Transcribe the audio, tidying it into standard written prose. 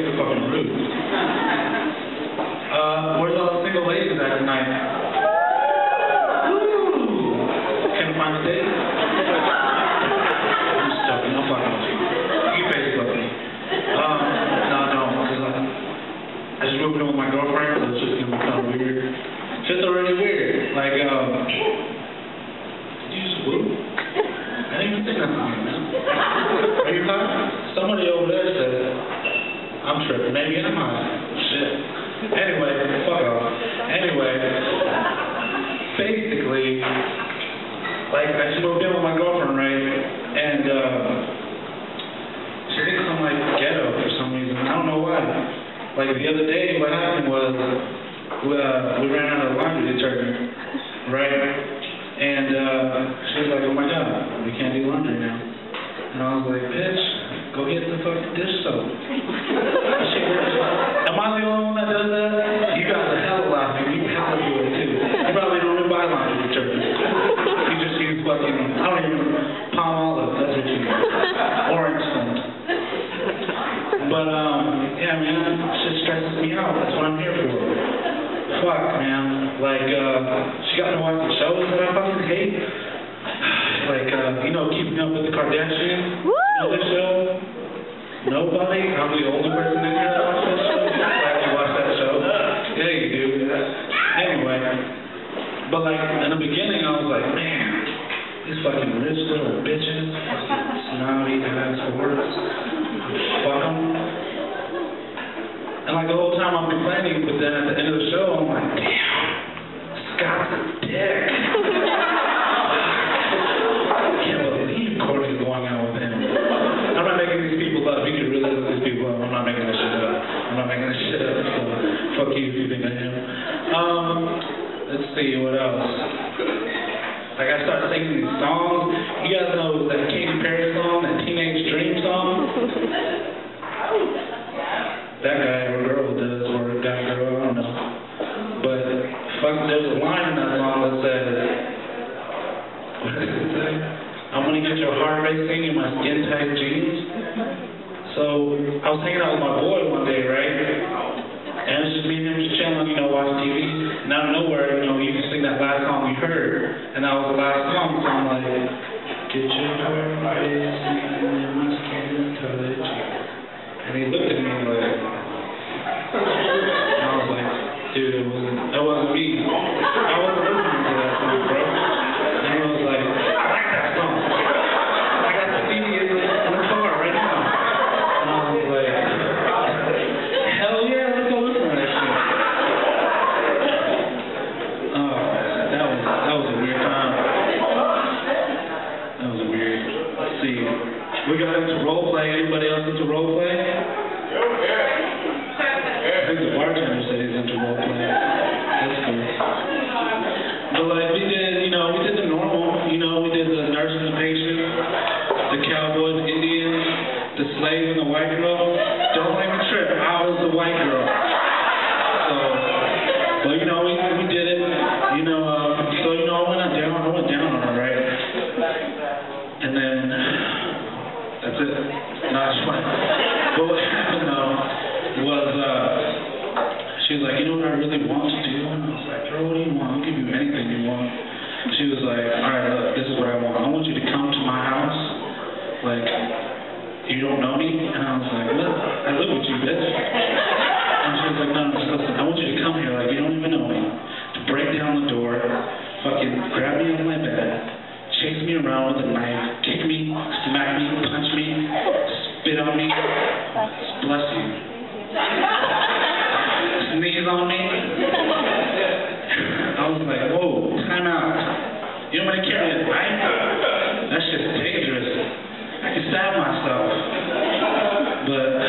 guys are fucking rude. Where's all the single ladies at tonight? Woo! Can't find a date? I'm just joking. I'm fucking with you. You Facebook me. No, I don't. Because I just moved in with my girlfriend, so it's just gonna be kind of weird. It's just already weird. Like, did you just woo? I didn't even think that's me, man. Are you high? Somebody over there said, I'm tripping. Maybe I'm high. Shit. Anyway, fuck off. Anyway, basically, like, I just moved in with my girlfriend, right? And, she thinks I'm, like, ghetto for some reason. I don't know why. Like, the other day, what happened was, we ran out of laundry detergent, right? And, she was like, oh my God, we can't do laundry now. And I was like, bitch, go get the fucking dish soap. Am I the only one that does that? You guys are hella laughing. You hella do it too. You probably don't even buy laundry detergent. You just use fucking, I don't even, palm olive, that's what you use. Orange scent. But, yeah, man, shit stresses me out. That's what I'm here for. Fuck, man. Like, she got to watch the shows that I fucking hate. Like, you know, Keeping Up with the Kardashians. Woo! You know this show? Nobody? I'm the only person in here that watches that show? Like, you watch that show? Yeah, you do. Anyway. But, like, in the beginning, I was like, man, these fucking rich little bitches, fucking snobby ass whores. Fuck them. And, like, the whole time I'm complaining, but then at the end of the show, I'm like, damn, Scott's a dick. I'm not making these people up. You can really look these people up. I'm not making this shit up. I'm not making this shit up. So fuck you if you think I am. Let's see, what else? Like, I started singing these songs. You guys know that Katy Perry song, that Teenage Dream song? That guy or girl does, or that girl, I don't know. But fuck, there's a line in that song that says, what does it say? I'm gonna get your heart racing in my skin tight jeans. So I was hanging out with my boy one day, right? And it's just me and him just chilling, you know, watching TV. And out of nowhere, you know, you can sing that last song we heard. And that was the last song, so I'm like, get your heart racing in my skin tight jeans. And he looked at me like, and I was like, dude, that wasn't me. I wasn't listening to that song, bro. And he was like, we got into role play. Anybody else into role play? I think the bartender said he's into role play. That's cool. But like we did, you know, we did the normal. You know, we did the nurse and the patient, the cowboy, the Indian, the slave and the white girl. Don't make me trip. I was the white girl. So, but you know, we did it. You know, so you know, I went down on her, right? And then. That's it. No, it's fine. But what happened though was she was like, you know what I really want to do? And I was like, girl, what do you want? I'll give you anything you want. She was like, alright, look, this is what I want. I want you to come to my house. Like, you don't know me? And I was like, look, I live with you, bitch. And she was like, no, just listen, I want you to come here like you don't even know me. To break down the door, fucking grab me on my bed, chase me around with a knife, kick me, smack me, punch me, spit on me, bless you, sneeze on me. I was like, whoa, time out. You want me to carry a knife? That's just dangerous. I can stab myself. But